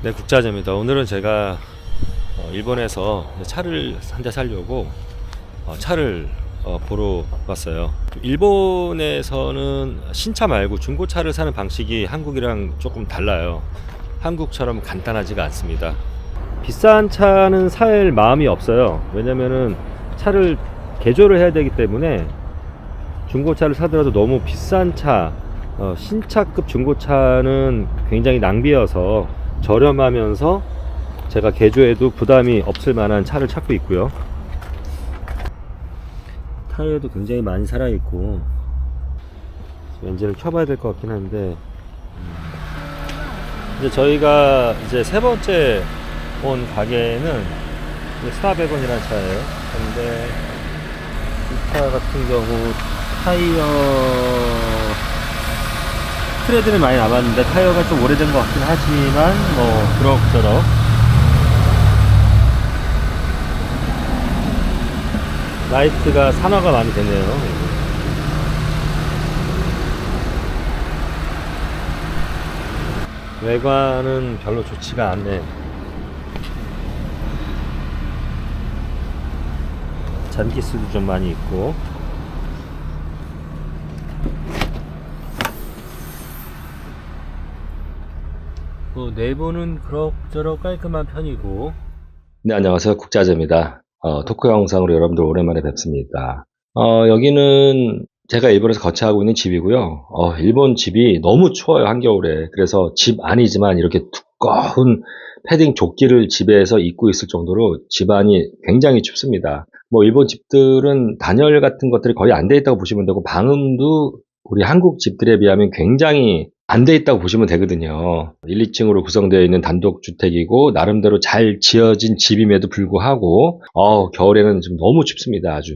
네, 국자재입니다. 오늘은 제가 일본에서 차를 한 대 사려고 차를 보러 왔어요. 일본에서는 신차 말고 중고차를 사는 방식이 한국이랑 조금 달라요. 한국처럼 간단하지가 않습니다. 비싼 차는 살 마음이 없어요. 왜냐면은 차를 개조를 해야 되기 때문에 중고차를 사더라도 너무 비싼 차, 신차급 중고차는 굉장히 낭비여서 저렴하면서 제가 개조해도 부담이 없을 만한 차를 찾고 있고요. 타이어도 굉장히 많이 살아있고, 엔진을 켜봐야 될 것 같긴 한데, 이제 저희가 이제 세 번째 온 가게는 스타백원이라는 차예요. 근데 이 차 같은 경우 타이어 트레드는 많이 남았는데 타이어가 좀 오래된 것 같긴 하지만 그럭저럭 라이트가 산화가 많이 되네요. 외관은 별로 좋지가 않네. 잔기스도 좀 많이 있고, 내부는 그럭저럭 깔끔한 편이고. 네, 안녕하세요. 국자재입니다. 토크 영상으로 여러분들 오랜만에 뵙습니다. 여기는 제가 일본에서 거처하고 있는 집이고요. 일본 집이 너무 추워요, 한겨울에. 그래서 집 안이지만 이렇게 두꺼운 패딩 조끼를 집에서 입고 있을 정도로 집안이 굉장히 춥습니다. 일본 집들은 단열 같은 것들이 거의 안 돼 있다고 보시면 되고, 방음도 우리 한국 집들에 비하면 굉장히 안 돼 있다고 보시면 되거든요. 1, 2층으로 구성되어 있는 단독주택이고 나름대로 잘 지어진 집임에도 불구하고 겨울에는 좀 너무 춥습니다. 아주.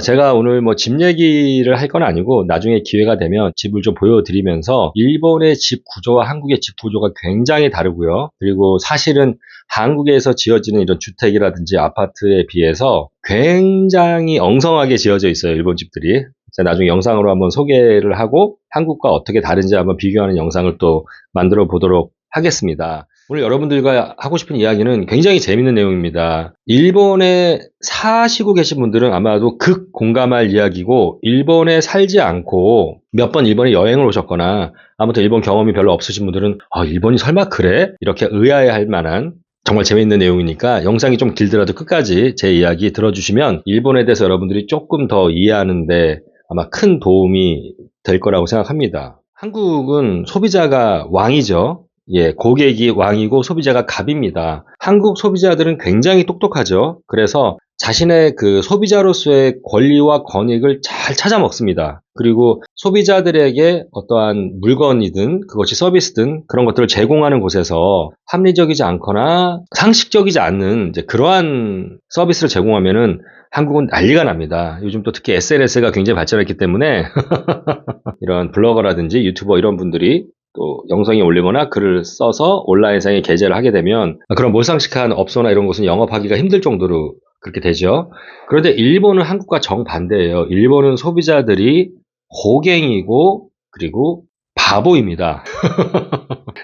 제가 오늘 집 얘기를 할 건 아니고 나중에 기회가 되면 집을 좀 보여드리면서 일본의 집 구조와 한국의 집 구조가 굉장히 다르고요. 그리고 사실은 한국에서 지어지는 이런 주택이라든지 아파트에 비해서 굉장히 엉성하게 지어져 있어요. 일본 집들이. 제가 나중에 영상으로 한번 소개를 하고 한국과 어떻게 다른지 한번 비교하는 영상을 또 만들어 보도록 하겠습니다. 오늘 여러분들과 하고 싶은 이야기는 굉장히 재밌는 내용입니다. 일본에 사시고 계신 분들은 아마도 극 공감할 이야기고, 일본에 살지 않고 몇 번 일본에 여행을 오셨거나 아무튼 일본 경험이 별로 없으신 분들은 일본이 설마 그래? 이렇게 의아해할 만한 정말 재미있는 내용이니까 영상이 좀 길더라도 끝까지 제 이야기 들어주시면 일본에 대해서 여러분들이 조금 더 이해하는데 아마 큰 도움이 될 거라고 생각합니다. 한국은 소비자가 왕이죠. 예, 고객이 왕이고 소비자가 갑입니다. 한국 소비자들은 굉장히 똑똑하죠. 그래서 자신의 그 소비자로서의 권리와 권익을 잘 찾아 먹습니다. 그리고 소비자들에게 어떠한 물건이든 그것이 서비스든 그런 것들을 제공하는 곳에서 합리적이지 않거나 상식적이지 않는 이제 그러한 서비스를 제공하면은 한국은 난리가 납니다. 요즘 또 특히 SNS가 굉장히 발전했기 때문에 이런 블로거라든지 유튜버 이런 분들이 또 영상에 올리거나 글을 써서 온라인상에 게재를 하게 되면 그런 몰상식한 업소나 이런 곳은 영업하기가 힘들 정도로 그렇게 되죠. 그런데 일본은 한국과 정반대예요. 일본은 소비자들이 호갱이고 그리고 바보입니다.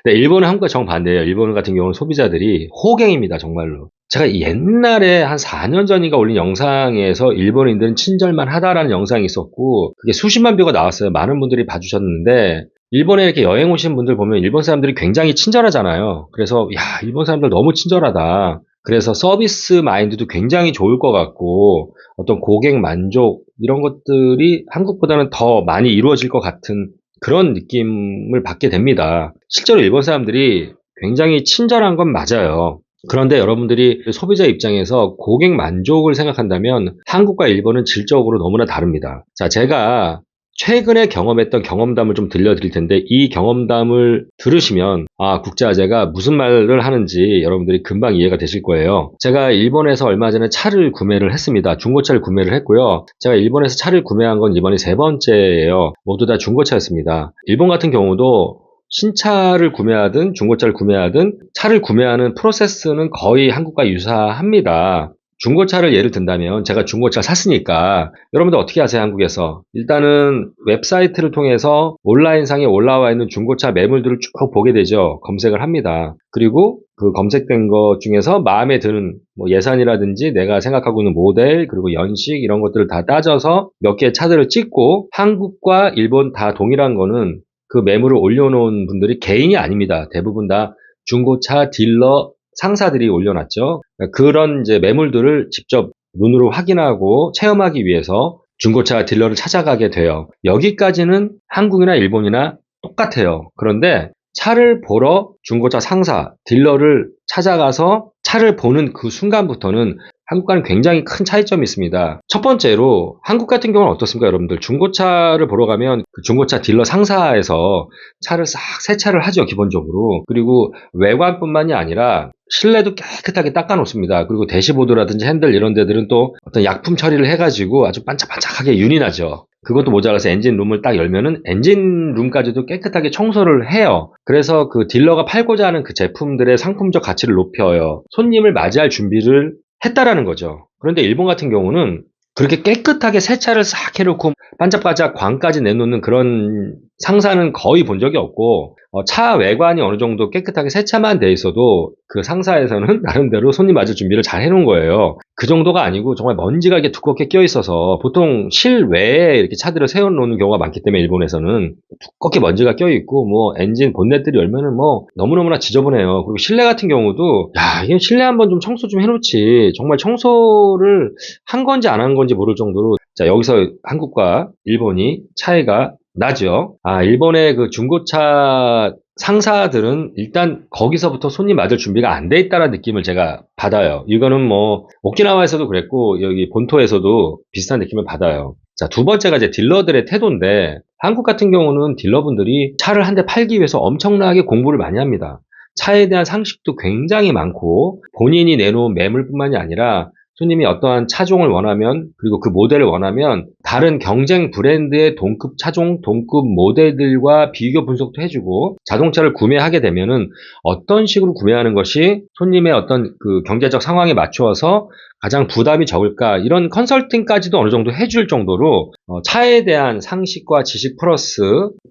네, 일본은 한국과 정반대예요. 일본 같은 경우는 소비자들이 호갱입니다. 정말로. 제가 옛날에 한 4년 전인가 올린 영상에서 일본인들은 친절만 하다라는 영상이 있었고 그게 수십만 뷰가 나왔어요. 많은 분들이 봐주셨는데 일본에 이렇게 여행 오신 분들 보면 일본 사람들이 굉장히 친절하잖아요. 그래서 일본 사람들 너무 친절하다. 그래서 서비스 마인드도 굉장히 좋을 것 같고 어떤 고객 만족 이런 것들이 한국보다는 더 많이 이루어질 것 같은 그런 느낌을 받게 됩니다. 실제로 일본 사람들이 굉장히 친절한 건 맞아요. 그런데 여러분들이 소비자 입장에서 고객 만족을 생각한다면 한국과 일본은 질적으로 너무나 다릅니다. 자, 제가 최근에 경험했던 경험담을 좀 들려드릴 텐데 이 경험담을 들으시면 국자재가 무슨 말을 하는지 여러분들이 금방 이해가 되실 거예요. 제가 일본에서 얼마 전에 차를 구매를 했습니다. 중고차를 구매를 했고요. 제가 일본에서 차를 구매한 건 이번이 세 번째예요. 모두 다 중고차였습니다. 일본 같은 경우도 신차를 구매하든 중고차를 구매하든 차를 구매하는 프로세스는 거의 한국과 유사합니다. 중고차를 예를 든다면 제가 중고차 샀으니까 여러분들 어떻게 하세요? 한국에서 일단은 웹사이트를 통해서 온라인상에 올라와 있는 중고차 매물들을 쭉 보게 되죠. 검색을 합니다. 그리고 그 검색된 것 중에서 마음에 드는 뭐 예산이라든지 내가 생각하고 있는 모델 그리고 연식 이런 것들을 다 따져서 몇 개의 차들을 찍고, 한국과 일본 다 동일한 거는 그 매물을 올려놓은 분들이 개인이 아닙니다. 대부분 다 중고차 딜러 상사들이 올려놨죠. 그런 이제 매물들을 직접 눈으로 확인하고 체험하기 위해서 중고차 딜러를 찾아가게 돼요. 여기까지는 한국이나 일본이나 똑같아요. 그런데 차를 보러 중고차 상사, 딜러를 찾아가서 차를 보는 그 순간부터는 한국과는 굉장히 큰 차이점이 있습니다. 첫 번째로 한국 같은 경우는 어떻습니까, 여러분들? 중고차를 보러 가면 그 중고차 딜러 상사에서 차를 싹 세차를 하죠, 기본적으로. 그리고 외관뿐만이 아니라 실내도 깨끗하게 닦아 놓습니다. 그리고 대시보드라든지 핸들 이런 데들은 또 어떤 약품 처리를 해가지고 아주 반짝반짝하게 윤이 나죠. 그것도 모자라서 엔진룸을 딱 열면은 엔진룸까지도 깨끗하게 청소를 해요. 그래서 그 딜러가 팔고자 하는 그 제품들의 상품적 가치를 높여요. 손님을 맞이할 준비를 했다라는 거죠. 그런데 일본 같은 경우는 그렇게 깨끗하게 세차를 싹 해놓고 반짝반짝 광까지 내놓는 그런 상사는 거의 본 적이 없고, 차 외관이 어느 정도 깨끗하게 세차만 돼 있어도 그 상사에서는 나름대로 손님 맞을 준비를 잘 해놓은 거예요. 그 정도가 아니고 정말 먼지가 이렇게 두껍게 껴 있어서 보통 실외에 이렇게 차들을 세워놓는 경우가 많기 때문에 일본에서는 두껍게 먼지가 껴 있고, 뭐 엔진 본넷들이 열면은 뭐 너무너무나 지저분해요. 그리고 실내 같은 경우도 이게 실내 한번 좀 청소 좀 해놓지, 정말 청소를 한 건지 안 한 건지 모를 정도로. 자, 여기서 한국과 일본이 차이가 나죠. 일본의 그 중고차 상사들은 일단 거기서부터 손님 맞을 준비가 안 돼 있다는 느낌을 제가 받아요. 이거는 뭐 오키나와에서도 그랬고 여기 본토에서도 비슷한 느낌을 받아요. 자, 두 번째가 이제 딜러들의 태도인데, 한국 같은 경우는 딜러분들이 차를 한 대 팔기 위해서 엄청나게 공부를 많이 합니다. 차에 대한 상식도 굉장히 많고, 본인이 내놓은 매물뿐만이 아니라 손님이 어떠한 차종을 원하면, 그리고 그 모델을 원하면 다른 경쟁 브랜드의 동급 차종, 동급 모델들과 비교 분석도 해주고, 자동차를 구매하게 되면은 어떤 식으로 구매하는 것이 손님의 어떤 그 경제적 상황에 맞추어서 가장 부담이 적을까, 이런 컨설팅까지도 어느 정도 해줄 정도로 차에 대한 상식과 지식 플러스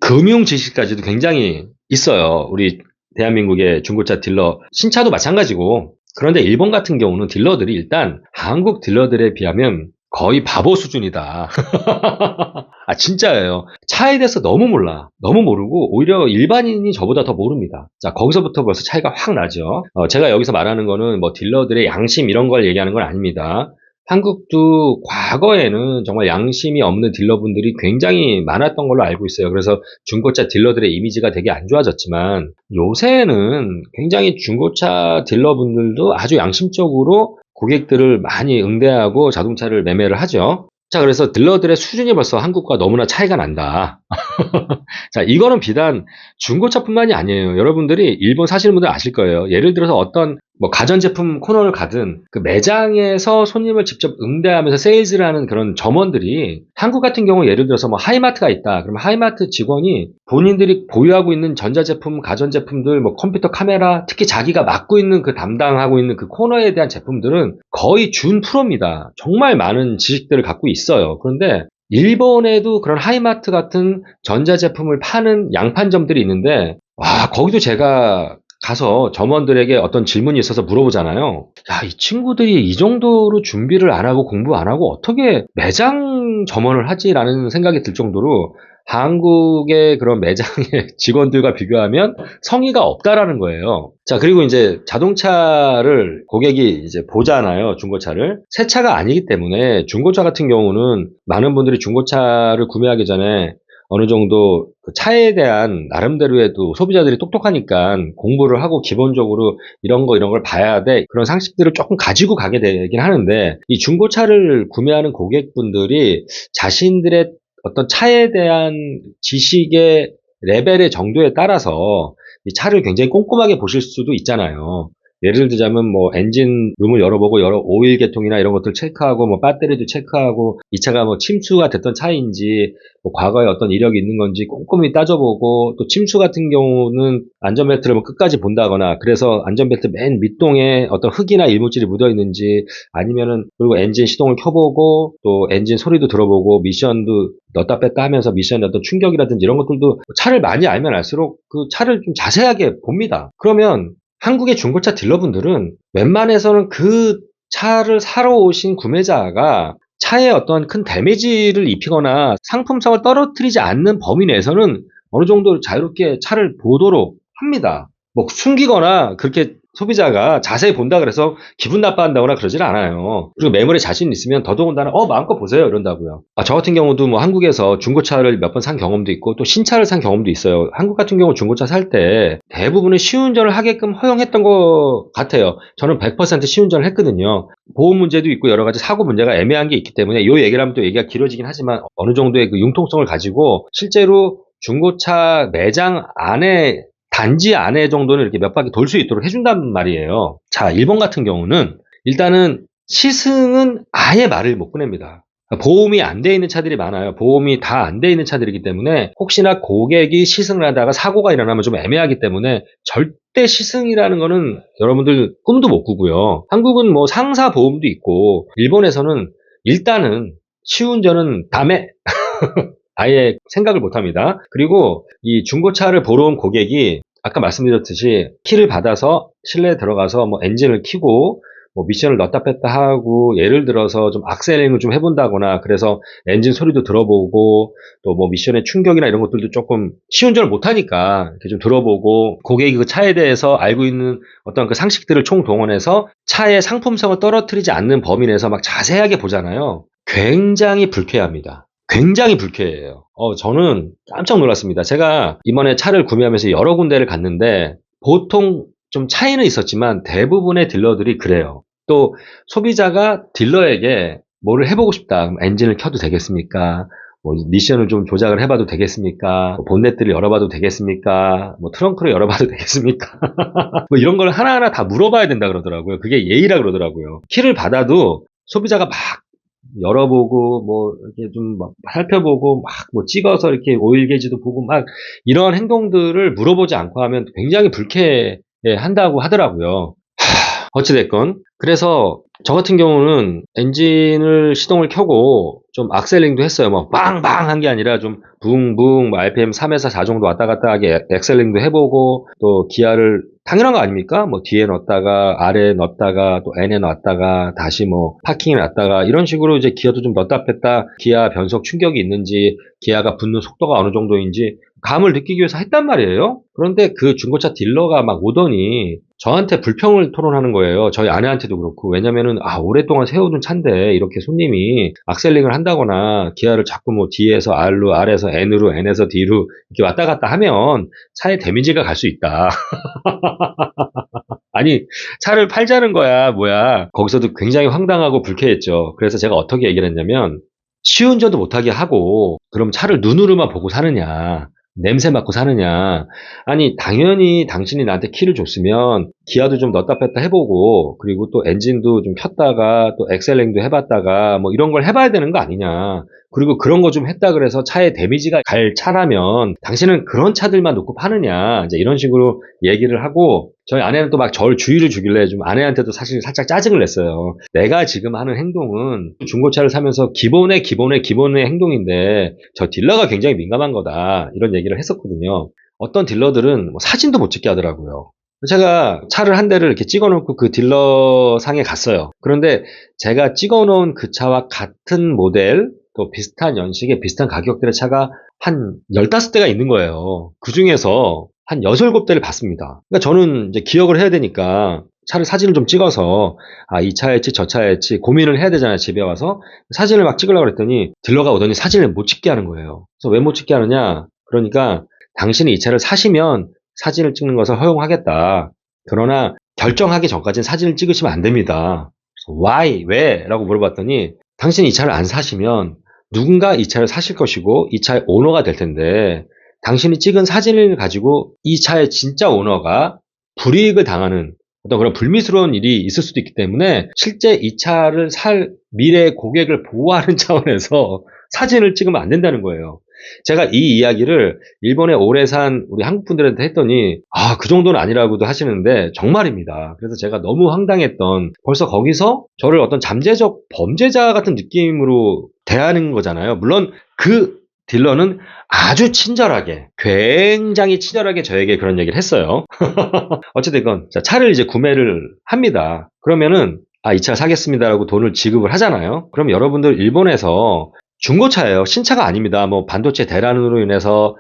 금융 지식까지도 굉장히 있어요. 우리 대한민국의 중고차 딜러, 신차도 마찬가지고. 그런데 일본 같은 경우는 딜러들이 일단 한국 딜러들에 비하면 거의 바보 수준이다. 진짜예요. 차에 대해서 너무 몰라. 너무 모르고 오히려 일반인이 저보다 더 모릅니다. 자, 거기서부터 벌써 차이가 확 나죠. 제가 여기서 말하는 거는 뭐 딜러들의 양심 이런 걸 얘기하는 건 아닙니다. 한국도 과거에는 정말 양심이 없는 딜러분들이 굉장히 많았던 걸로 알고 있어요. 그래서 중고차 딜러들의 이미지가 되게 안 좋아졌지만, 요새는 굉장히 중고차 딜러분들도 아주 양심적으로 고객들을 많이 응대하고 자동차를 매매를 하죠. 자, 그래서 딜러들의 수준이 벌써 한국과 너무나 차이가 난다. 자, 이거는 비단 중고차뿐만이 아니에요. 여러분들이 일본 사시는 분들 아실 거예요. 예를 들어서 어떤 뭐 가전제품 코너를 가든 그 매장에서 손님을 직접 응대하면서 세일즈를 하는 그런 점원들이, 한국 같은 경우 예를 들어서 뭐 하이마트가 있다. 그러면 하이마트 직원이 본인들이 보유하고 있는 전자제품, 가전제품들, 뭐 컴퓨터 카메라, 특히 자기가 맡고 있는 그 담당하고 있는 그 코너에 대한 제품들은 거의 준 프로입니다. 정말 많은 지식들을 갖고 있어요. 그런데 일본에도 그런 하이마트 같은 전자제품을 파는 양판점들이 있는데, 거기도 제가 가서 점원들에게 어떤 질문이 있어서 물어보잖아요. 이 친구들이 이 정도로 준비를 안 하고 공부 안 하고 어떻게 매장 점원을 하지라는 생각이 들 정도로 한국의 그런 매장의 직원들과 비교하면 성의가 없다라는 거예요. 자, 그리고 이제 자동차를 고객이 이제 보잖아요, 중고차를. 새 차가 아니기 때문에 중고차 같은 경우는 많은 분들이 중고차를 구매하기 전에 어느 정도 그 차에 대한 나름대로의 또 소비자들이 똑똑하니까 공부를 하고 기본적으로 이런 걸 봐야 돼, 그런 상식들을 조금 가지고 가게 되긴 하는데, 이 중고차를 구매하는 고객분들이 자신들의 어떤 차에 대한 지식의 레벨의 정도에 따라서 이 차를 굉장히 꼼꼼하게 보실 수도 있잖아요. 예를 들자면 뭐 엔진 룸을 열어보고 여러 오일 계통이나 이런 것들 체크하고 뭐 배터리도 체크하고 이 차가 뭐 침수가 됐던 차인지 뭐 과거에 어떤 이력이 있는 건지 꼼꼼히 따져보고 또 침수 같은 경우는 안전벨트를 뭐 끝까지 본다거나 그래서 안전벨트 맨 밑동에 어떤 흙이나 이물질이 묻어 있는지 아니면은 그리고 엔진 시동을 켜보고 또 엔진 소리도 들어보고 미션도 넣었다 뺐다 하면서 미션의 어떤 충격이라든지 이런 것들도 차를 많이 알면 알수록 그 차를 좀 자세하게 봅니다. 그러면 한국의 중고차 딜러분들은 웬만해서는 그 차를 사러 오신 구매자가 차에 어떤 큰 데미지를 입히거나 상품성을 떨어뜨리지 않는 범위 내에서는 어느 정도 자유롭게 차를 보도록 합니다. 뭐 숨기거나 그렇게 소비자가 자세히 본다 그래서 기분 나빠한다거나 그러질 않아요. 그리고 매물에 자신 있으면 더더군다나 마음껏 보세요 이런다고요. 저 같은 경우도 뭐 한국에서 중고차를 몇 번 산 경험도 있고 또 신차를 산 경험도 있어요. 한국 같은 경우 중고차 살 때 대부분은 시운전을 하게끔 허용했던 것 같아요. 저는 100% 시운전을 했거든요. 보험 문제도 있고 여러 가지 사고 문제가 애매한 게 있기 때문에 이 얘기를 하면 또 얘기가 길어지긴 하지만 어느 정도의 그 융통성을 가지고 실제로 중고차 매장 안에 단지 안에 정도는 이렇게 몇 바퀴 돌 수 있도록 해준단 말이에요. 자, 일본 같은 경우는 일단은 시승은 아예 말을 못 꺼냅니다. 보험이 안 돼 있는 차들이 많아요. 보험이 다 안 돼 있는 차들이기 때문에 혹시나 고객이 시승을 하다가 사고가 일어나면 좀 애매하기 때문에 절대 시승이라는 거는 여러분들 꿈도 못 꾸고요. 한국은 뭐 상사 보험도 있고 일본에서는 일단은 시운전은 다음에 아예 생각을 못 합니다. 그리고 이 중고차를 보러 온 고객이 아까 말씀드렸듯이 키를 받아서 실내에 들어가서 뭐 엔진을 켜고 뭐 미션을 넣었다 뺐다 하고 예를 들어서 좀 악셀링을 좀 해본다거나 그래서 엔진 소리도 들어보고 또 뭐 미션의 충격이나 이런 것들도 조금 시운전을 못하니까 이렇게 좀 들어보고 고객이 그 차에 대해서 알고 있는 어떤 그 상식들을 총동원해서 차의 상품성을 떨어뜨리지 않는 범위 내에서 막 자세하게 보잖아요. 굉장히 불쾌합니다. 굉장히 불쾌해요. 저는 깜짝 놀랐습니다. 제가 이번에 차를 구매하면서 여러 군데를 갔는데 보통 좀 차이는 있었지만 대부분의 딜러들이 그래요. 또 소비자가 딜러에게 뭐를 해보고 싶다. 그럼 엔진을 켜도 되겠습니까? 뭐 미션을 좀 조작을 해봐도 되겠습니까? 뭐 본넷들을 열어봐도 되겠습니까? 뭐 트렁크를 열어봐도 되겠습니까? 뭐 이런 걸 하나하나 다 물어봐야 된다 그러더라고요. 그게 예의라 그러더라고요. 키를 받아도 소비자가 막 열어보고 뭐 이렇게 좀 막 살펴보고 막 뭐 찍어서 이렇게 오일 게이지도 보고 막 이런 행동들을 물어보지 않고 하면 굉장히 불쾌한다고 하더라고요. 어찌됐건 그래서 저 같은 경우는 엔진을 시동을 켜고 좀 악셀링도 했어요. 뭐 빵빵 한 게 아니라 좀 붕붕 뭐 RPM 3에서 4 정도 왔다 갔다 하게 엑셀링도 해보고 또 기아를 당연한 거 아닙니까? 뭐 뒤에 넣었다가 아래에 넣었다가 또 N에 넣었다가 다시 뭐 파킹에 놨다가 이런 식으로 이제 기아도 좀 넣었다 뺐다 기아 변속 충격이 있는지 기아가 붙는 속도가 어느 정도인지 감을 느끼기 위해서 했단 말이에요. 그런데 그 중고차 딜러가 막 오더니 저한테 불평을 토론하는 거예요. 저희 아내한테도 그렇고. 왜냐면은, 오랫동안 세워둔 차인데, 이렇게 손님이 악셀링을 한다거나, 기아를 자꾸 뭐 D에서 R로, R에서 N으로, N에서 D로, 이렇게 왔다 갔다 하면, 차에 데미지가 갈 수 있다. 아니, 차를 팔자는 거야, 뭐야. 거기서도 굉장히 황당하고 불쾌했죠. 그래서 제가 어떻게 얘기를 했냐면, 시운전도 못하게 하고, 그럼 차를 눈으로만 보고 사느냐. 냄새 맡고 사느냐. 아니, 당연히 당신이 나한테 키를 줬으면 기아도 좀 넣었다 뺐다 해보고 그리고 또 엔진도 좀 켰다가 또 엑셀링도 해봤다가 뭐 이런 걸 해봐야 되는 거 아니냐. 그리고 그런 거 좀 했다 그래서 차에 데미지가 갈 차라면 당신은 그런 차들만 놓고 파느냐. 이제 이런 식으로 얘기를 하고 저희 아내는 또 막 저를 주의를 주길래 좀 아내한테도 사실 살짝 짜증을 냈어요. 내가 지금 하는 행동은 중고차를 사면서 기본의 행동인데 저 딜러가 굉장히 민감한 거다. 이런 얘기를 했었거든요. 어떤 딜러들은 뭐 사진도 못 찍게 하더라고요. 제가 차를 한 대를 이렇게 찍어놓고 그 딜러 상에 갔어요. 그런데 제가 찍어놓은 그 차와 같은 모델, 또 비슷한 연식의 비슷한 가격대의 차가 한 15대가 있는 거예요. 그 중에서 한 6, 7대를 봤습니다. 그러니까 저는 이제 기억을 해야 되니까 차를 사진을 좀 찍어서 이 차일지 저 차일지 고민을 해야 되잖아요. 집에 와서 사진을 막 찍으려고 그랬더니 딜러가 오더니 사진을 못 찍게 하는 거예요. 그래서 왜 못 찍게 하느냐? 그러니까 당신이 이 차를 사시면 사진을 찍는 것을 허용하겠다. 그러나 결정하기 전까지는 사진을 찍으시면 안 됩니다. 그래서 why? 왜? 라고 물어봤더니 당신이 이 차를 안 사시면 누군가 이 차를 사실 것이고 이 차의 오너가 될 텐데 당신이 찍은 사진을 가지고 이 차의 진짜 오너가 불이익을 당하는 어떤 그런 불미스러운 일이 있을 수도 있기 때문에 실제 이 차를 살 미래 고객을 보호하는 차원에서 사진을 찍으면 안 된다는 거예요. 제가 이 이야기를 일본에 오래 산 우리 한국 분들한테 했더니 그 정도는 아니라고도 하시는데 정말입니다. 그래서 제가 너무 황당했던, 벌써 거기서 저를 어떤 잠재적 범죄자 같은 느낌으로 대하는 거잖아요. 물론 그 딜러는 아주 친절하게, 굉장히 친절하게 저에게 그런 얘기를 했어요. 어찌됐건 차를 이제 구매를 합니다. 그러면은 이 차 사겠습니다라고 돈을 지급을 하잖아요. 그럼 여러분들 일본에서 중고차예요. 신차가 아닙니다. 뭐 반도체 대란으로 인해서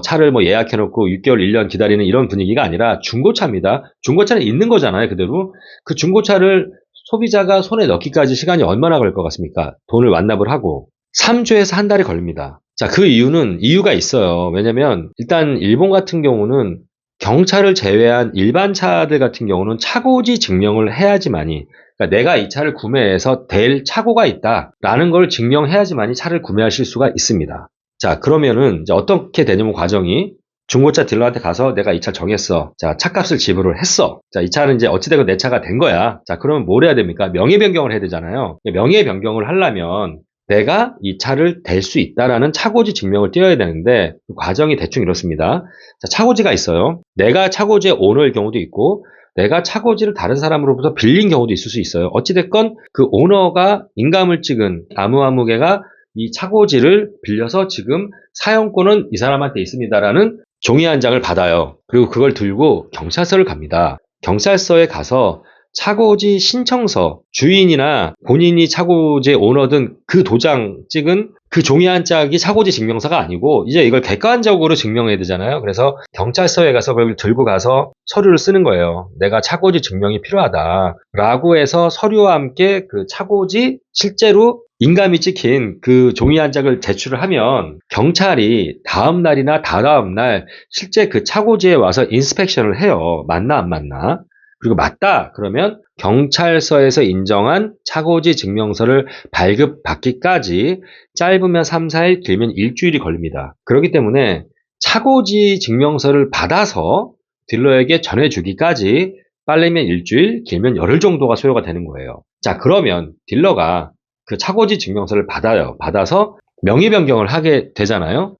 차를 뭐 예약해놓고 6개월, 1년 기다리는 이런 분위기가 아니라 중고차입니다. 중고차는 있는 거잖아요, 그대로. 그 중고차를 소비자가 손에 넣기까지 시간이 얼마나 걸릴 것 같습니까? 돈을 완납을 하고 3주에서 한 달이 걸립니다. 자, 그 이유가 있어요. 왜냐면 일단 일본 같은 경우는 경차를 제외한 일반 차들 같은 경우는 차고지 증명을 해야지만이, 그러니까 내가 이 차를 구매해서 될 차고가 있다라는 걸 증명해야지만이 차를 구매하실 수가 있습니다. 자, 그러면은 이제 어떻게 되냐면 과정이, 중고차 딜러한테 가서 내가 이 차 정했어. 자, 차값을 지불을 했어. 자, 이 차는 이제 어찌되건 내 차가 된 거야. 자, 그러면 뭘 해야 됩니까? 명의 변경을 해야 되잖아요. 명의 변경을 하려면 내가 이 차를 댈 수 있다라는 차고지 증명을 띄워야 되는데 그 과정이 대충 이렇습니다. 자, 차고지가 있어요. 내가 차고지의 오너일 경우도 있고 내가 차고지를 다른 사람으로부터 빌린 경우도 있을 수 있어요. 어찌됐건 그 오너가 인감을 찍은 아무개가 이 차고지를 빌려서 지금 사용권은 이 사람한테 있습니다라는 종이 한 장을 받아요. 그리고 그걸 들고 경찰서를 갑니다. 경찰서에 가서 차고지 신청서, 주인이나 본인이 차고지의 오너든 그 도장 찍은 그 종이 한 짝이 차고지 증명서가 아니고 이제 이걸 객관적으로 증명해야 되잖아요. 그래서 경찰서에 가서 그걸 들고 가서 서류를 쓰는 거예요. 내가 차고지 증명이 필요하다라고 해서 서류와 함께 그 차고지 실제로 인감이 찍힌 그 종이 한 짝을 제출을 하면 경찰이 다음 날이나 다다음 날 실제 그 차고지에 와서 인스펙션을 해요. 맞나 안 맞나? 그리고 맞다 그러면 경찰서에서 인정한 차고지 증명서를 발급받기까지 짧으면 3, 4일, 길면 일주일이 걸립니다. 그렇기 때문에 차고지 증명서를 받아서 딜러에게 전해주기까지 빠르면 일주일, 길면 열흘 정도가 소요가 되는 거예요. 자, 그러면 딜러가 그 차고지 증명서를 받아요. 받아서 명의 변경을 하게 되잖아요.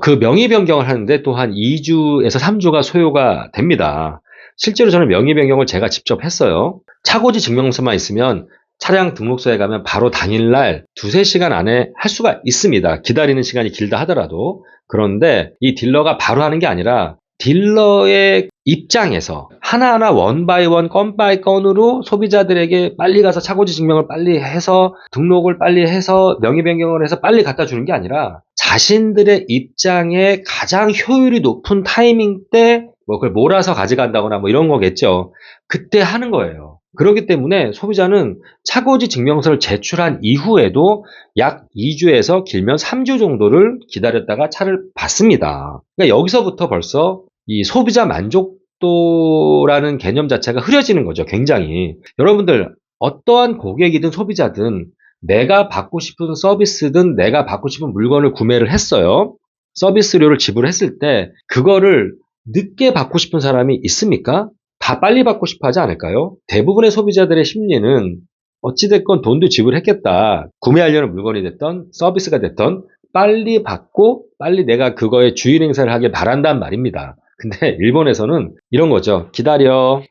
그 명의 변경을 하는데 또 한 2주에서 3주가 소요가 됩니다. 실제로 저는 명의 변경을 제가 직접 했어요. 차고지 증명서만 있으면 차량 등록소에 가면 바로 당일날 2-3시간 안에 할 수가 있습니다. 기다리는 시간이 길다 하더라도. 그런데 이 딜러가 바로 하는 게 아니라 딜러의 입장에서 하나하나 원 바이 원, 건 바이 건으로 소비자들에게 빨리 가서 차고지 증명을 빨리 해서 등록을 빨리 해서 명의 변경을 해서 빨리 갖다 주는 게 아니라 자신들의 입장에 가장 효율이 높은 타이밍 때 그걸 몰아서 가져간다거나 이런 거겠죠. 그때 하는 거예요. 그렇기 때문에 소비자는 차고지 증명서를 제출한 이후에도 약 2주에서 길면 3주 정도를 기다렸다가 차를 받습니다. 그러니까 여기서부터 벌써 이 소비자 만족도라는 개념 자체가 흐려지는 거죠. 굉장히. 여러분들 어떠한 고객이든 소비자든 내가 받고 싶은 서비스든 내가 받고 싶은 물건을 구매를 했어요. 서비스료를 지불했을 때 그거를 늦게 받고 싶은 사람이 있습니까? 다 빨리 받고 싶어 하지 않을까요? 대부분의 소비자들의 심리는 어찌됐건 돈도 지불했겠다. 구매하려는 물건이 됐던 서비스가 됐던 빨리 받고 빨리 내가 그거에 주인 행사를 하길 바란단 말입니다. 근데 일본에서는 이런 거죠. 기다려.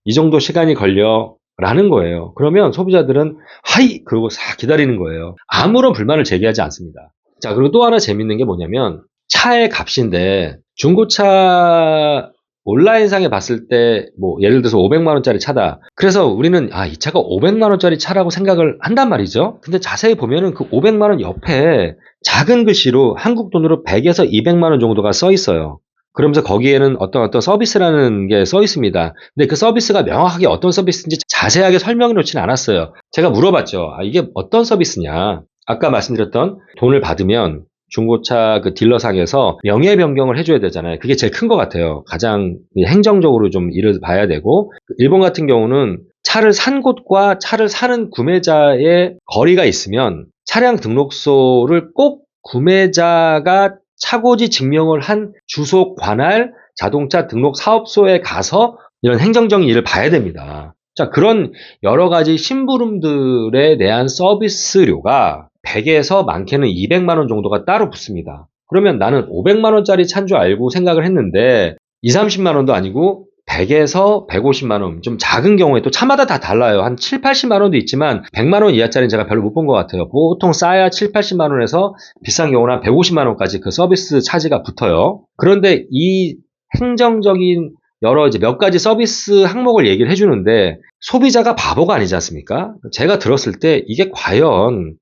이 정도 시간이 걸려. 라는 거예요. 그러면 소비자들은 하이! 그러고 싹 기다리는 거예요. 아무런 불만을 제기하지 않습니다. 자, 그리고 또 하나 재밌는 게 뭐냐면 차의 값인데 중고차 온라인상에 봤을 때 예를 들어서 500만 원짜리 차다. 그래서 우리는 이 차가 500만 원짜리 차라고 생각을 한단 말이죠. 근데 자세히 보면은 그 500만 원 옆에 작은 글씨로 한국 돈으로 100에서 200만 원 정도가 써 있어요. 그러면서 거기에는 어떤 서비스라는 게 써 있습니다. 근데 그 서비스가 명확하게 어떤 서비스인지 자세하게 설명해 놓지는 않았어요. 제가 물어봤죠. 이게 어떤 서비스냐. 아까 말씀드렸던 돈을 받으면 중고차 그 딜러상에서 명예 변경을 해줘야 되잖아요. 그게 제일 큰 것 같아요. 가장 행정적으로 좀 일을 봐야 되고, 일본 같은 경우는 차를 산 곳과 차를 사는 구매자의 거리가 있으면 차량 등록소를 꼭 구매자가 차고지 증명을 한 주소 관할 자동차 등록 사업소에 가서 이런 행정적인 일을 봐야 됩니다. 자, 그런 여러 가지 심부름들에 대한 서비스료가 100에서 많게는 200만 원 정도가 따로 붙습니다. 그러면 나는 500만 원짜리 차인 줄 알고 생각을 했는데 2, 30만 원도 아니고 100에서 150만 원, 좀 작은 경우에 또 차마다 다 달라요. 한 7, 80만 원도 있지만 100만 원 이하짜리는 제가 별로 못 본 것 같아요. 보통 싸야 7, 80만 원에서 비싼 경우는 한 150만 원까지 그 서비스 차지가 붙어요. 그런데 이 행정적인 여러 이제 몇 가지 서비스 항목을 얘기를 해주는데 소비자가 바보가 아니지 않습니까? 제가 들었을 때 이게 과연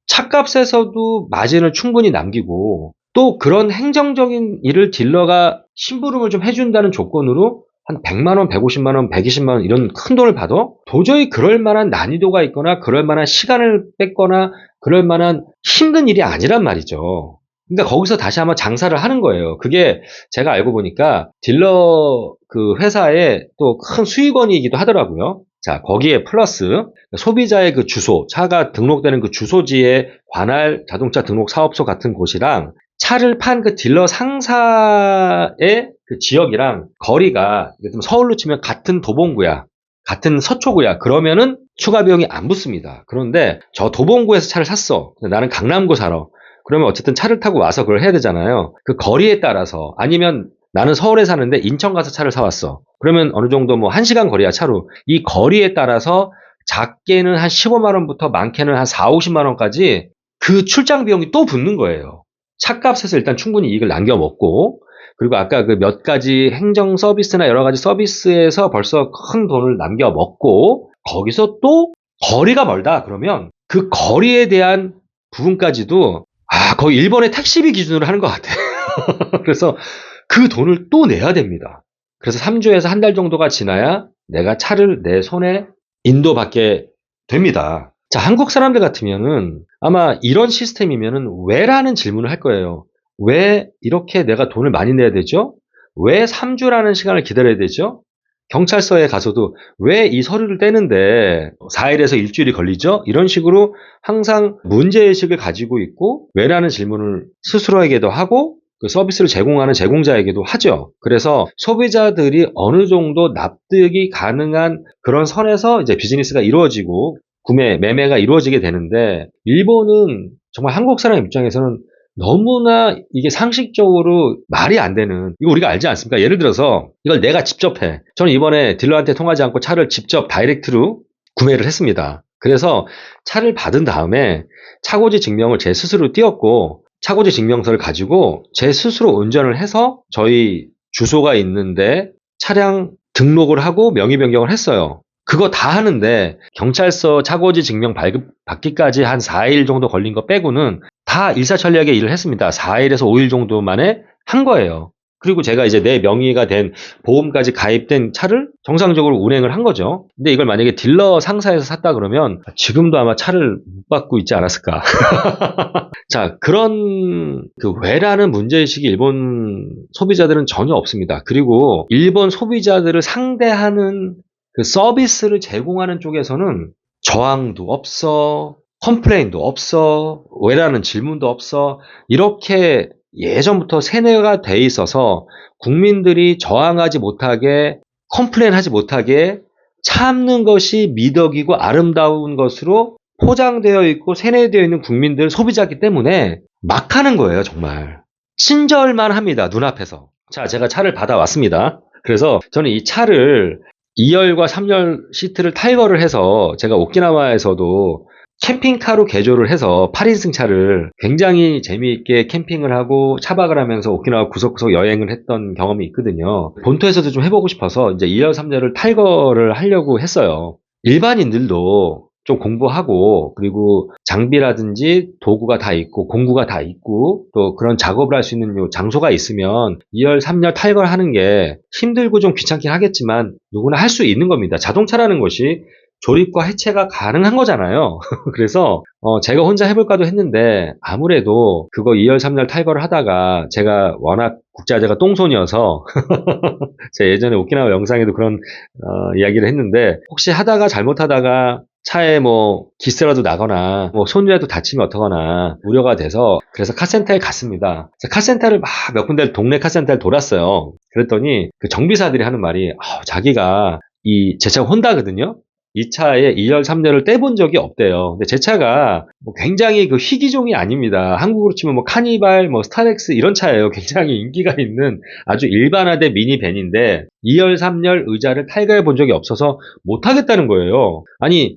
차값에서도 마진을 충분히 남기고 또 그런 행정적인 일을 딜러가 심부름을 좀 해준다는 조건으로 한 100만 원, 150만 원, 120만 원 이런 큰 돈을 받아? 도저히 그럴 만한 난이도가 있거나 그럴 만한 시간을 뺐거나 그럴 만한 힘든 일이 아니란 말이죠. 그러니까 거기서 다시 한번 장사를 하는 거예요. 그게 제가 알고 보니까 딜러 그 회사의 또 큰 수익원이기도 하더라고요. 자, 거기에 플러스 소비자의 그 주소, 차가 등록되는 그 주소지에 관할 자동차 등록 사업소 같은 곳이랑 차를 판 그 딜러 상사의 그 지역이랑 거리가 서울로 치면 같은 도봉구야, 같은 서초구야. 그러면은 추가 비용이 안 붙습니다. 그런데 저 도봉구에서 차를 샀어. 근데 나는 강남구 살아. 그러면 어쨌든 차를 타고 와서 그걸 해야 되잖아요. 그 거리에 따라서 아니면 나는 서울에 사는데 인천 가서 차를 사왔어. 그러면 어느 정도 뭐 1시간 거리야 차로. 이 거리에 따라서 작게는 한 15만 원부터 많게는 한 4, 50만 원까지 그 출장 비용이 또 붙는 거예요. 차값에서 일단 충분히 이익을 남겨 먹고 그리고 아까 그 몇 가지 행정 서비스나 여러 가지 서비스에서 벌써 큰 돈을 남겨 먹고 거기서 또 거리가 멀다 그러면 그 거리에 대한 부분까지도 거의 일본의 택시비 기준으로 하는 것 같아요. 그래서 그 돈을 또 내야 됩니다. 그래서 3주에서 한 달 정도가 지나야 내가 차를 내 손에 인도받게 됩니다. 자, 한국 사람들 같으면은 아마 이런 시스템이면은 왜라는 질문을 할 거예요. 왜 이렇게 내가 돈을 많이 내야 되죠? 왜 3주라는 시간을 기다려야 되죠? 경찰서에 가서도 왜 이 서류를 떼는데 4일에서 일주일이 걸리죠? 이런 식으로 항상 문제의식을 가지고 있고 왜라는 질문을 스스로에게도 하고 그 서비스를 제공하는 제공자에게도 하죠. 그래서 소비자들이 어느 정도 납득이 가능한 그런 선에서 이제 비즈니스가 이루어지고 매매가 이루어지게 되는데 일본은 정말 한국 사람 입장에서는 너무나 이게 상식적으로 말이 안 되는 이거 우리가 알지 않습니까? 예를 들어서 이걸 내가 직접 해. 저는 이번에 딜러한테 통하지 않고 차를 직접 다이렉트로 구매를 했습니다. 그래서 차를 받은 다음에 차고지 증명을 제 스스로 띄웠고 차고지 증명서를 가지고 제 스스로 운전을 해서 저희 주소가 있는데 차량 등록을 하고 명의 변경을 했어요. 그거 다 하는데 경찰서 차고지 증명 발급받기까지 한 4일 정도 걸린 거 빼고는 다 일사천리하게 일을 했습니다. 4일에서 5일 정도 만에 한 거예요. 그리고 제가 이제 내 명의가 된 보험까지 가입된 차를 정상적으로 운행을 한 거죠. 근데 이걸 만약에 딜러 상사에서 샀다 그러면 지금도 아마 차를 못 받고 있지 않았을까. 자, 그런 그 왜라는 문제의식이 일본 소비자들은 전혀 없습니다. 그리고 일본 소비자들을 상대하는 그 서비스를 제공하는 쪽에서는 저항도 없어, 컴플레인도 없어, 왜라는 질문도 없어, 이렇게 예전부터 세뇌가 돼 있어서 국민들이 저항하지 못하게, 컴플레인하지 못하게 참는 것이 미덕이고 아름다운 것으로 포장되어 있고 세뇌되어 있는 국민들, 소비자이기 때문에 막 하는 거예요, 정말. 친절만 합니다, 눈앞에서. 자, 제가 차를 받아왔습니다. 그래서 저는 이 차를 2열과 3열 시트를 탈거를 해서 제가 오키나와에서도 캠핑카로 개조를 해서 8인승 차를 굉장히 재미있게 캠핑을 하고 차박을 하면서 오키나와 구석구석 여행을 했던 경험이 있거든요. 본토에서도 좀 해보고 싶어서 이제 2열, 3열을 탈거를 하려고 했어요. 일반인들도 좀 공부하고 그리고 장비라든지 도구가 다 있고 공구가 다 있고 또 그런 작업을 할 수 있는 요 장소가 있으면 2열, 3열 탈거를 하는 게 힘들고 좀 귀찮긴 하겠지만 누구나 할 수 있는 겁니다. 자동차라는 것이 조립과 해체가 가능한 거잖아요. 그래서 제가 혼자 해볼까도 했는데 아무래도 그거 2열, 3열 탈거를 하다가 제가 워낙 국자재가 똥손이어서 제가 예전에 오키나와 영상에도 그런 이야기를 했는데 혹시 하다가 잘못하다가 차에 뭐 기스라도 나거나 뭐 손이라도 다치면 어떡하나 우려가 돼서 그래서 카센터에 갔습니다. 카센터를 막 몇 군데 동네 카센터를 돌았어요. 그랬더니 그 정비사들이 하는 말이 자기가 제 차가 혼다거든요. 이 차에 2열, 3열을 떼본 적이 없대요. 근데 제 차가 뭐 굉장히 그 희귀종이 아닙니다. 한국으로 치면 뭐 카니발, 뭐 스타렉스 이런 차예요. 굉장히 인기가 있는 아주 일반화된 미니밴인데 2열, 3열 의자를 탈거해 본 적이 없어서 못하겠다는 거예요. 아니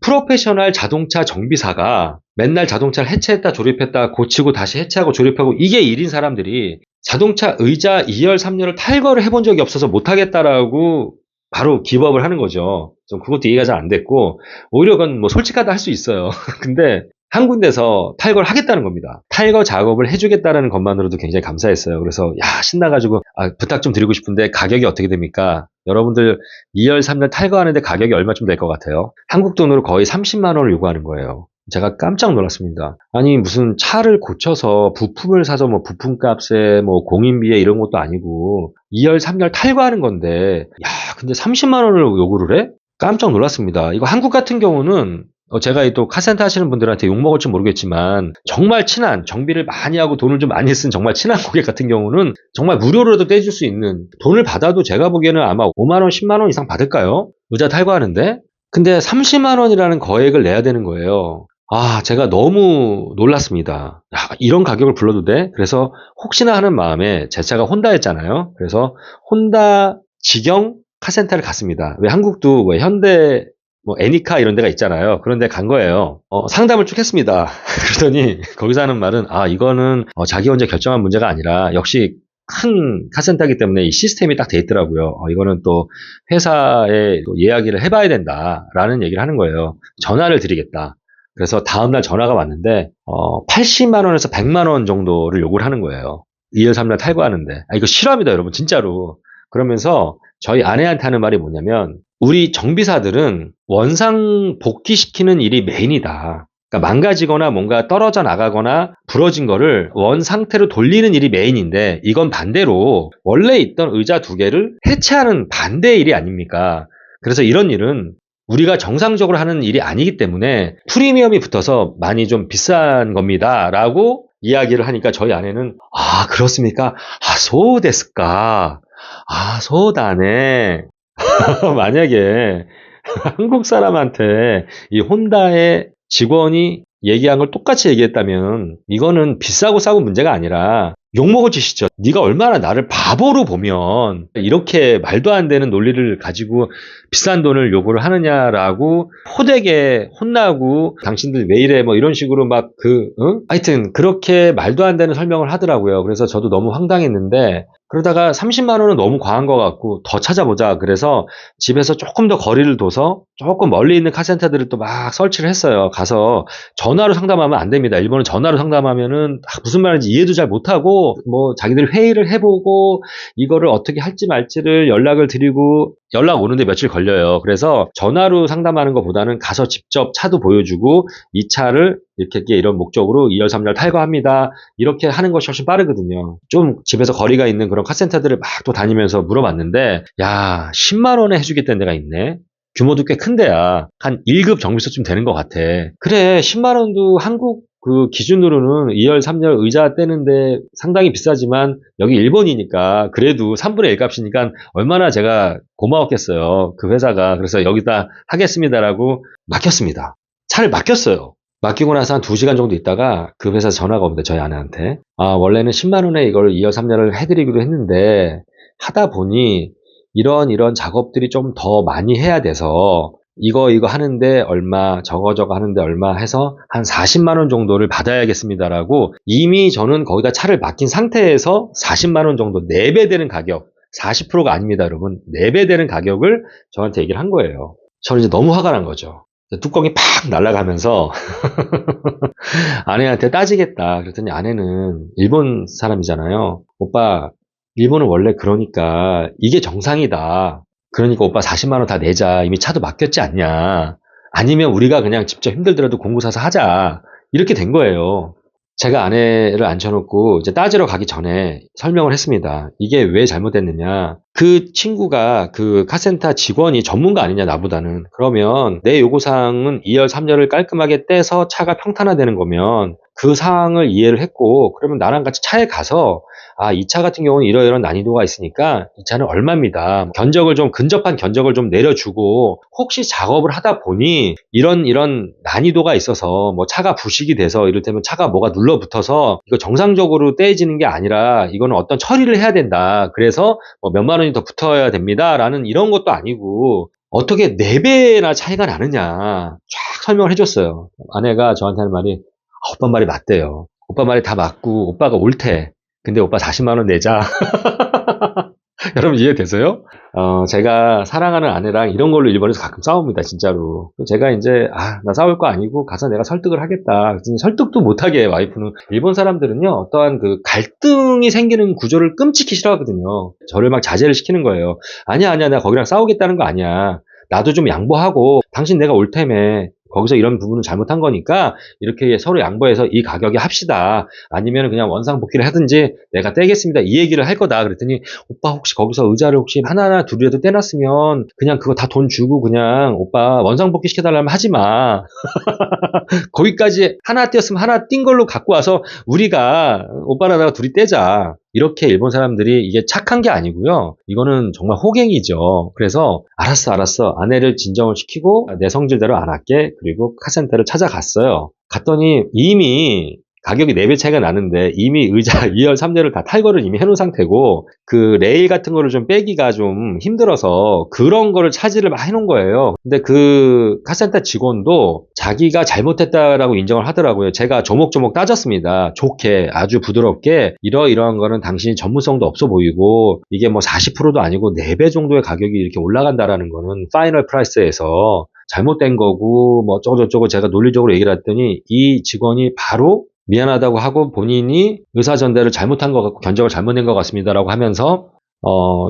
프로페셔널 자동차 정비사가 맨날 자동차를 해체했다 조립했다 고치고 다시 해체하고 조립하고 이게 일인 사람들이 자동차 의자 2열, 3열을 탈거를 해본 적이 없어서 못하겠다라고 바로 기법을 하는 거죠. 좀 그것도 이해가 잘 안 됐고 오히려 그건 뭐 솔직하다 할 수 있어요. 근데 한 군데서 탈거를 하겠다는 겁니다. 탈거 작업을 해주겠다는 것만으로도 굉장히 감사했어요. 그래서 신나가지고 부탁 좀 드리고 싶은데 가격이 어떻게 됩니까? 여러분들 2열, 3열 탈거하는데 가격이 얼마쯤 될 것 같아요? 한국 돈으로 거의 30만 원을 요구하는 거예요. 제가 깜짝 놀랐습니다. 아니 무슨 차를 고쳐서 부품을 사서 뭐 부품값에 뭐 공인비에 이런 것도 아니고 2열, 3열 탈거하는 건데 근데 30만 원을 요구를 해? 깜짝 놀랐습니다. 이거 한국 같은 경우는 제가 또 카센터 하시는 분들한테 욕먹을지 모르겠지만 정말 친한 정비를 많이 하고 돈을 좀 많이 쓴 정말 친한 고객 같은 경우는 정말 무료로도 떼줄 수 있는 돈을 받아도 제가 보기에는 아마 5만 원, 10만 원 이상 받을까요? 의자 탈거하는데? 근데 30만 원이라는 거액을 내야 되는 거예요. 제가 너무 놀랐습니다. 이런 가격을 불러도 돼? 그래서 혹시나 하는 마음에 제 차가 혼다였잖아요. 그래서 혼다 직영 카센터를 갔습니다. 왜 한국도 뭐 현대 뭐 애니카 이런 데가 있잖아요. 그런 데 간 거예요. 상담을 쭉 했습니다. 그러더니 거기서 하는 말은 이거는 자기 혼자 결정한 문제가 아니라 역시 큰 카센터이기 때문에 이 시스템이 딱 돼 있더라고요. 이거는 또 회사에 또 이야기를 해봐야 된다라는 얘기를 하는 거예요. 전화를 드리겠다. 그래서 다음날 전화가 왔는데 80만 원에서 100만 원 정도를 요구를 하는 거예요. 2열, 3열 탈거하는데. 이거 실화입니다, 여러분. 진짜로. 그러면서 저희 아내한테 하는 말이 뭐냐면 우리 정비사들은 원상 복귀시키는 일이 메인이다. 그러니까 망가지거나 뭔가 떨어져 나가거나 부러진 거를 원 상태로 돌리는 일이 메인인데 이건 반대로 원래 있던 의자 2개를 해체하는 반대의 일이 아닙니까? 그래서 이런 일은 우리가 정상적으로 하는 일이 아니기 때문에 프리미엄이 붙어서 많이 좀 비싼 겁니다. 라고 이야기를 하니까 저희 아내는 그렇습니까? 소우 데스까? 소다네. 만약에 한국 사람한테 이 혼다의 직원이 얘기한 걸 똑같이 얘기했다면 이거는 비싸고 싸고 문제가 아니라 욕먹을 짓이죠. 네가 얼마나 나를 바보로 보면 이렇게 말도 안 되는 논리를 가지고 비싼 돈을 요구를 하느냐라고 호되게 혼나고 당신들 왜 이래 뭐 이런 식으로 막 하여튼 그렇게 말도 안 되는 설명을 하더라고요. 그래서 저도 너무 황당했는데 그러다가 30만 원은 너무 과한 것 같고 더 찾아보자. 그래서 집에서 조금 더 거리를 둬서 조금 멀리 있는 카센터들을 또 막 설치를 했어요. 가서 전화로 상담하면 안 됩니다. 일본은 전화로 상담하면은 무슨 말인지 이해도 잘 못하고 뭐 자기들 회의를 해보고 이거를 어떻게 할지 말지를 연락을 드리고 연락 오는데 며칠 걸려요. 그래서 전화로 상담하는 것보다는 가서 직접 차도 보여주고 이 차를 이렇게 이런 목적으로 2열, 3열 탈거합니다. 이렇게 하는 것이 훨씬 빠르거든요. 좀 집에서 거리가 있는 그런 카센터들을 막 또 다니면서 물어봤는데 10만 원에 해주겠다는 데가 있네. 규모도 꽤 큰 데야. 한 1급 정비소쯤 되는 것 같아. 그래 10만 원도 한국 그 기준으로는 2열, 3열 의자 떼는데 상당히 비싸지만 여기 일본이니까 그래도 3분의 1 값이니까 얼마나 제가 고마웠겠어요. 그 회사가. 그래서 여기다 하겠습니다라고 맡겼습니다. 차를 맡겼어요. 맡기고 나서 한 2시간 정도 있다가 그 회사 전화가 옵니다. 저희 아내한테. 원래는 10만 원에 이걸 2열, 3열을 해드리기로 했는데 하다 보니 이런 작업들이 좀 더 많이 해야 돼서 이거 하는데 얼마, 저거 하는데 얼마 해서 한 40만 원 정도를 받아야겠습니다라고 이미 저는 거기다 차를 맡긴 상태에서 40만 원 정도 4배 되는 가격, 40%가 아닙니다, 여러분. 4배 되는 가격을 저한테 얘기를 한 거예요. 저는 이제 너무 화가 난 거죠. 뚜껑이 팍 날아가면서 아내한테 따지겠다. 그랬더니 아내는 일본 사람이잖아요. 오빠, 일본은 원래 그러니까 이게 정상이다. 그러니까 오빠 40만 원 다 내자. 이미 차도 맡겼지 않냐. 아니면 우리가 그냥 직접 힘들더라도 공구 사서 하자. 이렇게 된 거예요. 제가 아내를 앉혀놓고 이제 따지러 가기 전에 설명을 했습니다. 이게 왜 잘못됐느냐. 그 친구가 그 카센터 직원이 전문가 아니냐 나보다는. 그러면 내 요구사항은 2열 3열을 깔끔하게 떼서 차가 평탄화되는 거면 그 사항을 이해를 했고, 그러면 나랑 같이 차에 가서 이 차 같은 경우는 이러이러한 난이도가 있으니까 이 차는 얼마입니다. 근접한 견적을 좀 내려주고, 혹시 작업을 하다 보니 이런 난이도가 있어서 뭐 차가 부식이 돼서 이를테면 차가 뭐가 눌러붙어서 이거 정상적으로 떼지는 게 아니라 이거는 어떤 처리를 해야 된다. 그래서 뭐 몇만 원이 더 붙어야 됩니다. 라는 이런 것도 아니고 어떻게 4배나 차이가 나느냐 쫙 설명을 해줬어요. 아내가 저한테 하는 말이 오빠 말이 맞대요. 오빠 말이 다 맞고 오빠가 옳대. 근데 오빠 40만 원 내자. 여러분 이해되세요? 제가 사랑하는 아내랑 이런 걸로 일본에서 가끔 싸웁니다, 진짜로. 제가 이제, 나 싸울 거 아니고 가서 내가 설득을 하겠다. 설득도 못하게 와이프는. 일본 사람들은요, 어떠한 그 갈등이 생기는 구조를 끔찍히 싫어하거든요. 저를 막 자제를 시키는 거예요. 아니야, 내가 거기랑 싸우겠다는 거 아니야. 나도 좀 양보하고, 당신 내가 옳다며. 거기서 이런 부분은 잘못한 거니까 이렇게 서로 양보해서 이 가격에 합시다. 아니면 그냥 원상복귀를 하든지 내가 떼겠습니다. 이 얘기를 할 거다. 그랬더니 오빠 혹시 거기서 의자를 혹시 하나나 둘이라도 떼놨으면 그냥 그거 다 돈 주고 그냥 오빠 원상복귀 시켜달라면 하지 마. 거기까지 하나 떼었으면 하나 띈 걸로 갖고 와서 우리가 오빠랑 나랑 둘이 떼자. 이렇게 일본 사람들이 이게 착한 게 아니고요. 이거는 정말 호갱이죠. 그래서 알았어. 아내를 진정을 시키고 내 성질대로 안 할게. 그리고 카센터를 찾아갔어요. 갔더니 이미 가격이 4배 차이가 나는데 이미 의자 2열 3열을 다 탈거를 이미 해놓은 상태고 그 레일 같은 거를 좀 빼기가 좀 힘들어서 그런 거를 차지를 막 해놓은 거예요. 근데 그 카센터 직원도 자기가 잘못했다라고 인정을 하더라고요. 제가 조목조목 따졌습니다. 좋게 아주 부드럽게 이러이러한 거는 당신이 전문성도 없어 보이고 이게 뭐 40%도 아니고 4배 정도의 가격이 이렇게 올라간다라는 거는 파이널 프라이스에서 잘못된 거고 뭐 어쩌고저쩌고 제가 논리적으로 얘기를 했더니 이 직원이 바로 미안하다고 하고 본인이 의사전달을 잘못한 것 같고 견적을 잘못 낸 것 같습니다라고 하면서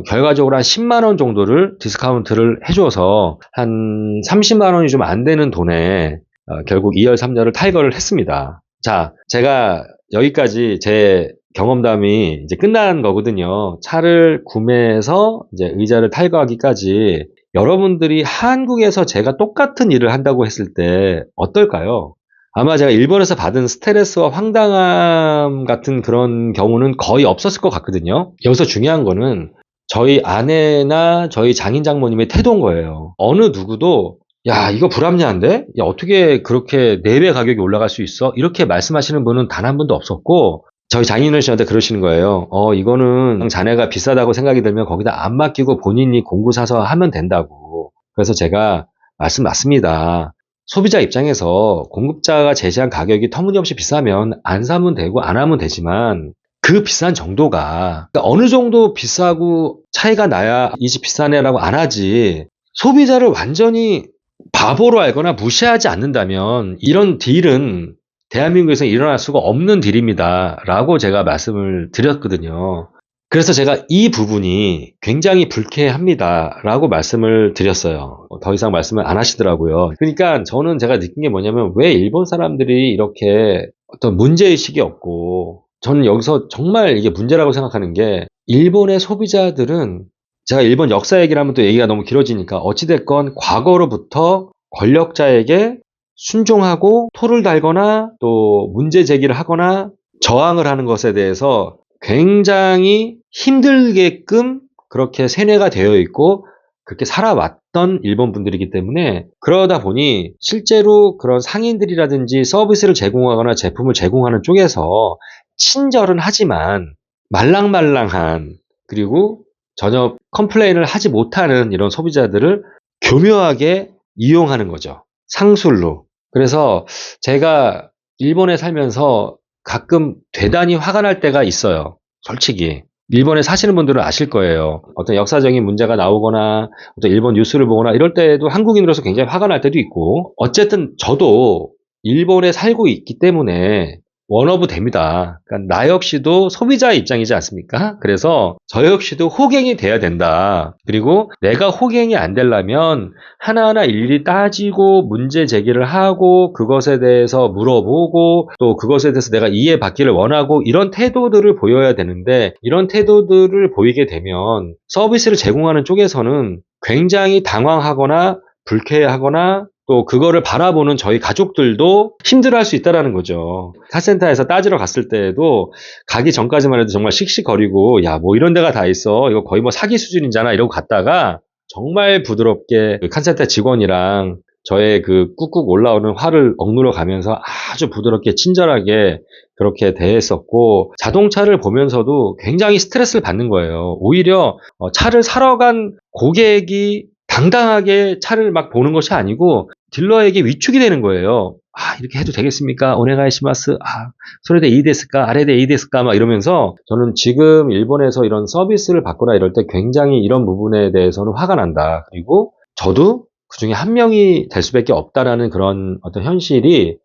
결과적으로 한 10만 원 정도를 디스카운트를 해줘서 한 30만 원이 좀 안 되는 돈에 결국 2열 3열을 탈거를 했습니다. 자, 제가 여기까지 제 경험담이 이제 끝난 거거든요. 차를 구매해서 이제 의자를 탈거하기까지 여러분들이 한국에서 제가 똑같은 일을 한다고 했을 때 어떨까요? 아마 제가 일본에서 받은 스트레스와 황당함 같은 그런 경우는 거의 없었을 것 같거든요. 여기서 중요한 거는 저희 아내나 저희 장인 장모님의 태도인 거예요. 어느 누구도 야 이거 불합리한데? 야 어떻게 그렇게 4배 가격이 올라갈 수 있어? 이렇게 말씀하시는 분은 단 한 분도 없었고 저희 장인어른 씨한테 그러시는 거예요. 이거는 자네가 비싸다고 생각이 들면 거기다 안 맡기고 본인이 공구 사서 하면 된다고. 그래서 제가 말씀 맞습니다. 소비자 입장에서 공급자가 제시한 가격이 터무니없이 비싸면 안 사면 되고 안 하면 되지만 그 비싼 정도가 그러니까 어느 정도 비싸고 차이가 나야 이 집 비싸네라고 안 하지 소비자를 완전히 바보로 알거나 무시하지 않는다면 이런 딜은 대한민국에서 일어날 수가 없는 딜입니다 라고 제가 말씀을 드렸거든요. 그래서 제가 이 부분이 굉장히 불쾌합니다 라고 말씀을 드렸어요. 더 이상 말씀을 안 하시더라고요. 그러니까 저는 제가 느낀 게 뭐냐면 왜 일본 사람들이 이렇게 어떤 문제의식이 없고 저는 여기서 정말 이게 문제라고 생각하는 게 일본의 소비자들은 제가 일본 역사 얘기를 하면 또 얘기가 너무 길어지니까 어찌됐건 과거로부터 권력자에게 순종하고 토를 달거나 또 문제 제기를 하거나 저항을 하는 것에 대해서 굉장히 힘들게끔 그렇게 세뇌가 되어 있고 그렇게 살아왔던 일본 분들이기 때문에 그러다 보니 실제로 그런 상인들이라든지 서비스를 제공하거나 제품을 제공하는 쪽에서 친절은 하지만 말랑말랑한 그리고 전혀 컴플레인을 하지 못하는 이런 소비자들을 교묘하게 이용하는 거죠. 상술로. 그래서 제가 일본에 살면서 가끔 대단히 화가 날 때가 있어요. 솔직히. 일본에 사시는 분들은 아실 거예요. 어떤 역사적인 문제가 나오거나 어떤 일본 뉴스를 보거나 이럴 때도 한국인으로서 굉장히 화가 날 때도 있고 어쨌든 저도 일본에 살고 있기 때문에 원어브 됩니다. 그러니까 나 역시도 소비자의 입장이지 않습니까? 그래서 저 역시도 호갱이 돼야 된다. 그리고 내가 호갱이 안 되려면 하나하나 일일이 따지고 문제 제기를 하고 그것에 대해서 물어보고 또 그것에 대해서 내가 이해받기를 원하고 이런 태도들을 보여야 되는데 이런 태도들을 보이게 되면 서비스를 제공하는 쪽에서는 굉장히 당황하거나 불쾌하거나 또 그거를 바라보는 저희 가족들도 힘들어할 수 있다는 거죠. 카센터에서 따지러 갔을 때에도 가기 전까지만 해도 정말 씩씩거리고 야, 뭐 이런 데가 다 있어. 이거 거의 뭐 사기 수준이잖아. 이러고 갔다가 정말 부드럽게 그 카센터 직원이랑 저의 그 꾹꾹 올라오는 화를 억누러 가면서 아주 부드럽게 친절하게 그렇게 대했었고 자동차를 보면서도 굉장히 스트레스를 받는 거예요. 오히려 차를 사러 간 고객이 당당하게 차를 막 보는 것이 아니고 딜러에게 위축이 되는 거예요. 아, 이렇게 해도 되겠습니까? 오네가이시마스. 아, 소레데 이 데스까? 아레데 이 데스까? 막 이러면서 저는 지금 일본에서 이런 서비스를 받거나 이럴 때 굉장히 이런 부분에 대해서는 화가 난다. 그리고 저도 그 중에 한 명이 될 수밖에 없다라는 그런 어떤 현실이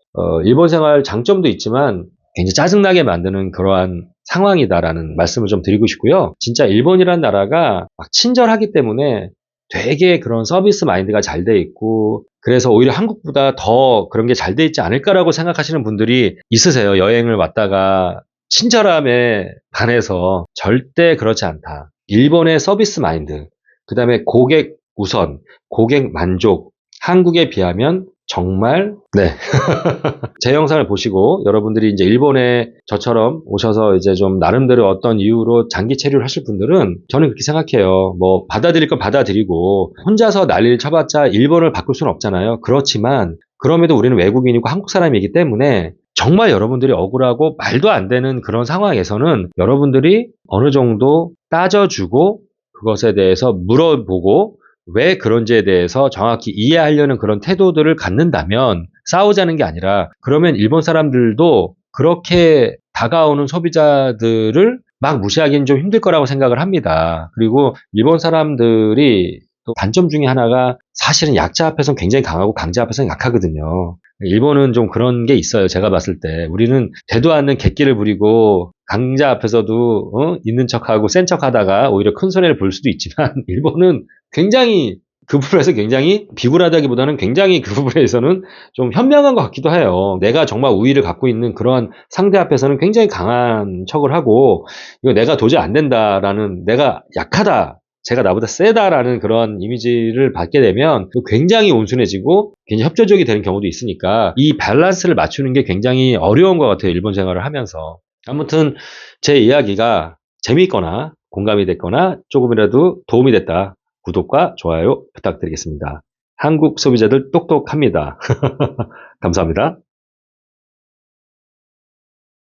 일본 생활 장점도 있지만 굉장히 짜증나게 만드는 그러한 상황이다라는 말씀을 좀 드리고 싶고요. 진짜 일본이라는 나라가 막 친절하기 때문에 되게 그런 서비스 마인드가 잘 돼 있고 그래서 오히려 한국보다 더 그런 게 잘 돼 있지 않을까라고 생각하시는 분들이 있으세요. 여행을 왔다가 친절함에 반해서 절대 그렇지 않다. 일본의 서비스 마인드, 그 다음에 고객 우선, 고객 만족, 한국에 비하면 정말 네. 제 영상을 보시고 여러분들이 이제 일본에 저처럼 오셔서 이제 좀 나름대로 어떤 이유로 장기 체류를 하실 분들은 저는 그렇게 생각해요. 뭐 받아들일 건 받아들이고 혼자서 난리를 쳐봤자 일본을 바꿀 수는 없잖아요. 그렇지만 그럼에도 우리는 외국인이고 한국 사람이기 때문에 정말 여러분들이 억울하고 말도 안 되는 그런 상황에서는 여러분들이 어느 정도 따져주고 그것에 대해서 물어보고 왜 그런지에 대해서 정확히 이해하려는 그런 태도들을 갖는다면 싸우자는 게 아니라 그러면 일본 사람들도 그렇게 다가오는 소비자들을 막 무시하기는 좀 힘들 거라고 생각을 합니다. 그리고 일본 사람들이 또 단점 중에 하나가 사실은 약자 앞에서는 굉장히 강하고 강자 앞에서는 약하거든요. 일본은 좀 그런 게 있어요. 제가 봤을 때. 우리는 되도 않는 객기를 부리고 강자 앞에서도 있는 척하고 센 척하다가 오히려 큰 손해를 볼 수도 있지만 일본은 굉장히 그 부분에서 굉장히 비굴하다기보다는 굉장히 그 부분에서는 좀 현명한 것 같기도 해요. 내가 정말 우위를 갖고 있는 그런 상대 앞에서는 굉장히 강한 척을 하고 이거 내가 도저히 안 된다라는 내가 약하다. 제가 나보다 세다라는 그런 이미지를 받게 되면 굉장히 온순해지고 굉장히 협조적이 되는 경우도 있으니까 이 밸런스를 맞추는 게 굉장히 어려운 것 같아요. 일본 생활을 하면서. 아무튼 제 이야기가 재미있거나 공감이 됐거나 조금이라도 도움이 됐다. 구독과 좋아요 부탁드리겠습니다. 한국 소비자들 똑똑합니다. 감사합니다.